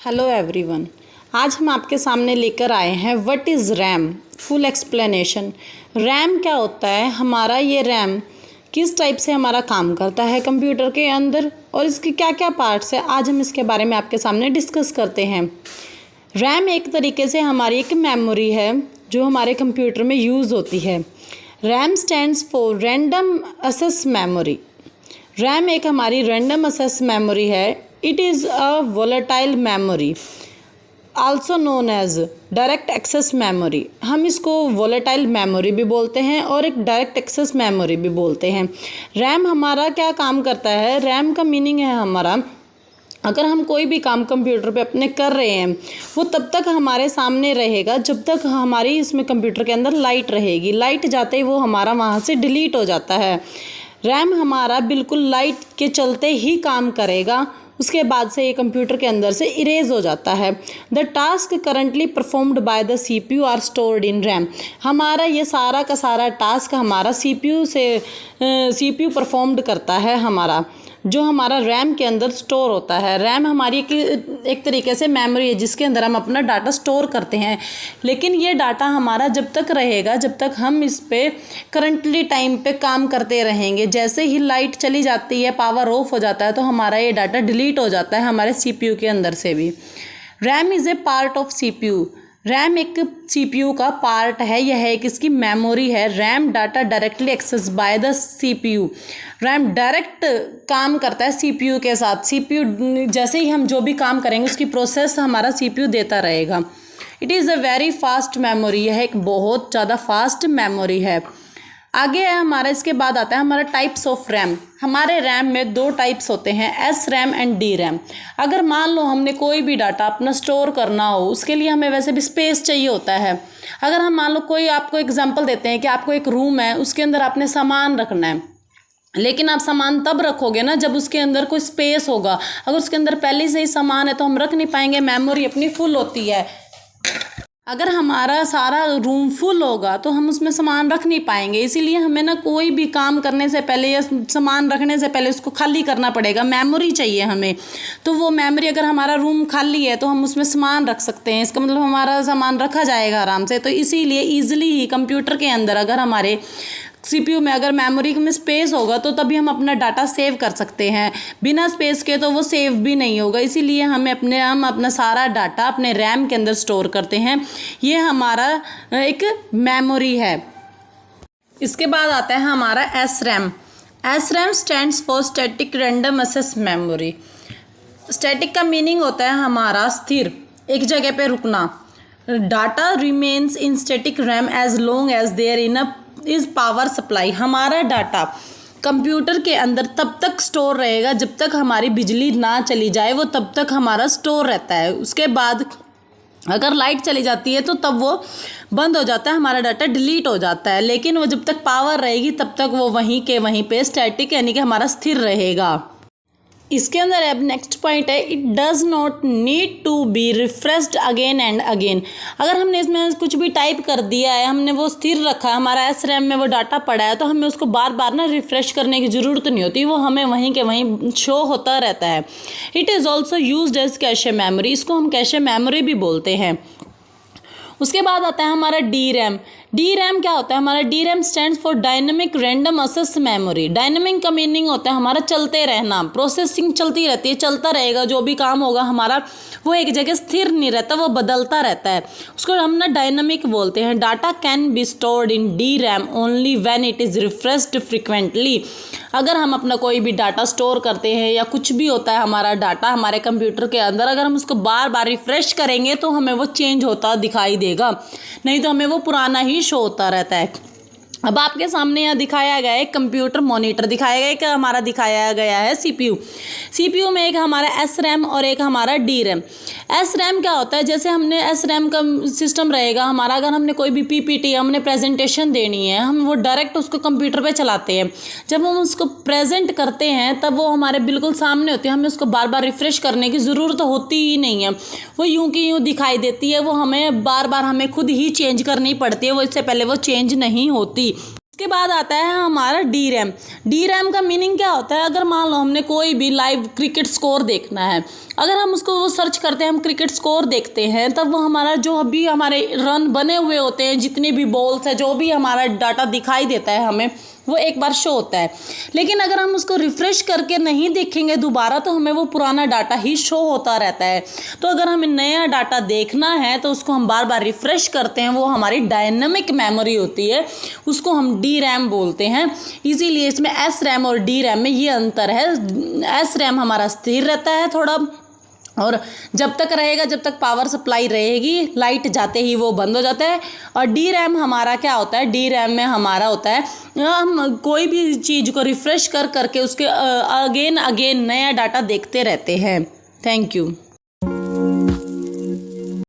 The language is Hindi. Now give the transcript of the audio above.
Hello everyone. आज हम आपके सामने लेकर आए हैं what is RAM, full explanation. RAM क्या होता है, हमारा ये रैम किस टाइप से हमारा काम करता है कंप्यूटर के अंदर और इसके क्या क्या पार्ट्स है, आज हम इसके बारे में आपके सामने डिस्कस करते हैं। रैम एक तरीके से हमारी एक मेमोरी है जो हमारे कंप्यूटर में यूज़ होती है। RAM stands for random access memory. RAM एक हमारी रैंडम एक्सेस मेमोरी है। It is a volatile memory also known as direct access memory. हम इसको वोलेटाइल मेमोरी भी बोलते हैं और एक डायरेक्ट एक्सेस मेमोरी भी बोलते हैं। रैम हमारा क्या काम करता है, रैम का मीनिंग है हमारा, अगर हम कोई भी काम कंप्यूटर पे अपने कर रहे हैं वो तब तक हमारे सामने रहेगा जब तक हमारी इसमें कंप्यूटर के अंदर लाइट रहेगी। लाइट जाते ही वो हमारा वहाँ से डिलीट हो जाता है। रैम हमारा बिल्कुल लाइट के चलते ही काम करेगा, उसके बाद से ये कंप्यूटर के अंदर से इरेज हो जाता है। The task currently performed by the CPU are stored in RAM. हमारा ये सारा का सारा टास्क हमारा CPU परफॉर्म्ड करता है, हमारा जो हमारा रैम के अंदर स्टोर होता है। रैम हमारी एक तरीके से मेमोरी है जिसके अंदर हम अपना डाटा स्टोर करते हैं, लेकिन ये डाटा हमारा जब तक रहेगा जब तक हम इस पे करंटली टाइम पे काम करते रहेंगे। जैसे ही लाइट चली जाती है, पावर ऑफ हो जाता है, तो हमारा ये डाटा डिलीट हो जाता है हमारे CPU के अंदर से भी। RAM is a part of CPU। RAM एक CPU का पार्ट है, यह एक इसकी मेमोरी है। RAM data directly access by the CPU। RAM direct काम करता है CPU के साथ। CPU जैसे ही हम जो भी काम करेंगे उसकी प्रोसेस हमारा CPU देता रहेगा। It is a very fast memory. यह एक बहुत ज़्यादा फास्ट मेमोरी है। आगे है हमारा, इसके बाद आता है हमारा टाइप्स ऑफ रैम। हमारे रैम में दो टाइप्स होते हैं, S RAM and D RAM. अगर मान लो हमने कोई भी डाटा अपना स्टोर करना हो, उसके लिए हमें वैसे भी स्पेस चाहिए होता है। अगर हम मान लो कोई आपको एग्जांपल देते हैं कि आपको एक रूम है, उसके अंदर आपने सामान रखना है, लेकिन आप सामान तब रखोगे ना जब उसके अंदर कोई स्पेस होगा। अगर उसके अंदर पहले से ही सामान है तो हम रख नहीं पाएंगे, मेमोरी अपनी फुल होती है। अगर हमारा सारा रूम फुल होगा तो हम उसमें सामान रख नहीं पाएंगे, इसीलिए हमें ना कोई भी काम करने से पहले या सामान रखने से पहले उसको खाली करना पड़ेगा। मेमोरी चाहिए हमें, तो वो मेमोरी, अगर हमारा रूम खाली है तो हम उसमें सामान रख सकते हैं, इसका मतलब हमारा सामान रखा जाएगा आराम से। तो इसीलिए ईजिली ही कंप्यूटर के अंदर अगर हमारे CPU में अगर मेमोरी में स्पेस होगा तो तभी हम अपना डाटा सेव कर सकते हैं। बिना स्पेस के तो वो सेव भी नहीं होगा, इसीलिए हम अपना सारा डाटा अपने रैम के अंदर स्टोर करते हैं। ये हमारा एक मेमोरी है। इसके बाद आता है हमारा S RAM. S RAM stands for static random access memory. Static का मीनिंग होता है हमारा स्थिर, एक जगह पे रुकना। Data remains in static RAM as long as there enough is power supply. हमारा डाटा कंप्यूटर के अंदर तब तक स्टोर रहेगा जब तक हमारी बिजली ना चली जाए, वो तब तक हमारा स्टोर रहता है। उसके बाद अगर लाइट चली जाती है तो तब वो बंद हो जाता है, हमारा डाटा डिलीट हो जाता है। लेकिन वो जब तक पावर रहेगी तब तक वो वहीं के वहीं पे स्टैटिक यानी कि हमारा स्थिर रहेगा। इसके अंदर अब नेक्स्ट पॉइंट है, it does not need to be refreshed again and again. अगर हमने इसमें कुछ भी टाइप कर दिया है, हमने वो स्थिर रखा है, हमारा एस रैम में वो डाटा पड़ा है, तो हमें उसको बार बार ना रिफ़्रेश करने की ज़रूरत नहीं होती, वो हमें वहीं के वहीं शो होता रहता है। It is also used as cache memory. इसको हम कैशे मेमोरी भी बोलते हैं। उसके बाद आता है हमारा डी रैम। डी रैम क्या होता है, हमारा D RAM stands for dynamic random access memory. Dynamic का मीनिंग होता है हमारा चलते रहना, प्रोसेसिंग चलती रहती है, चलता रहेगा, जो भी काम होगा हमारा वो एक जगह स्थिर नहीं रहता, वो बदलता रहता है, उसको हम ना डायनेमिक बोलते हैं। Data can be stored in D RAM only when it is refreshed frequently. अगर हम अपना कोई भी डाटा स्टोर करते हैं या कुछ भी होता है हमारा डाटा हमारे कंप्यूटर के अंदर, अगर हम उसको बार बार रिफ़्रेश करेंगे तो हमें वो चेंज होता दिखाई देगा, नहीं तो हमें वो पुराना ही शो होता रहता है। अब आपके सामने यहाँ दिखाया गया है कंप्यूटर मॉनिटर दिखाया गया है कि हमारा दिखाया गया है CPU में एक हमारा एस रैम और एक हमारा डी रैम। एस रैम क्या होता है, जैसे हमने एस रैम का सिस्टम रहेगा हमारा, अगर हमने कोई भी PPT हमने प्रेजेंटेशन देनी है, हम वो डायरेक्ट उसको कंप्यूटर पे चलाते हैं। जब हम उसको प्रेजेंट करते हैं तब वो हमारे बिल्कुल सामने होती है, हमें उसको बार बार रिफ़्रेश करने की ज़रूरत होती ही नहीं है, वो यूँ की यूँ दिखाई देती है। वो हमें बार बार हमें खुद ही चेंज करनी पड़ती है, वो इससे पहले वो चेंज नहीं होती। उसके बाद आता है हमारा डी रैम। डी रैम का मीनिंग क्या होता है, अगर मान लो हमने कोई भी लाइव क्रिकेट स्कोर देखना है, अगर हम उसको वो सर्च करते हैं, हम क्रिकेट स्कोर देखते हैं, तब वो हमारा जो अभी हमारे रन बने हुए होते हैं, जितने भी बॉल्स है, जो भी हमारा डाटा दिखाई देता है हमें, वो एक बार शो होता है। लेकिन अगर हम उसको रिफ़्रेश करके नहीं देखेंगे दोबारा, तो हमें वो पुराना डाटा ही शो होता रहता है। तो अगर हमें नया डाटा देखना है तो उसको हम बार बार रिफ़्रेश करते हैं, वो हमारी डायनेमिक मेमोरी होती है, उसको हम डी रैम बोलते हैं। इसीलिए इसमें एस रैम और डी रैम में ये अंतर है। एस रैम हमारा स्थिर रहता है थोड़ा, और जब तक रहेगा, जब तक पावर सप्लाई रहेगी, लाइट जाते ही वो बंद हो जाता है। और डी रैम हमारा क्या होता है, डी रैम में हमारा होता है हम कोई भी चीज़ को रिफ़्रेश कर करके उसके अगेन नया डाटा देखते रहते हैं। Thank you.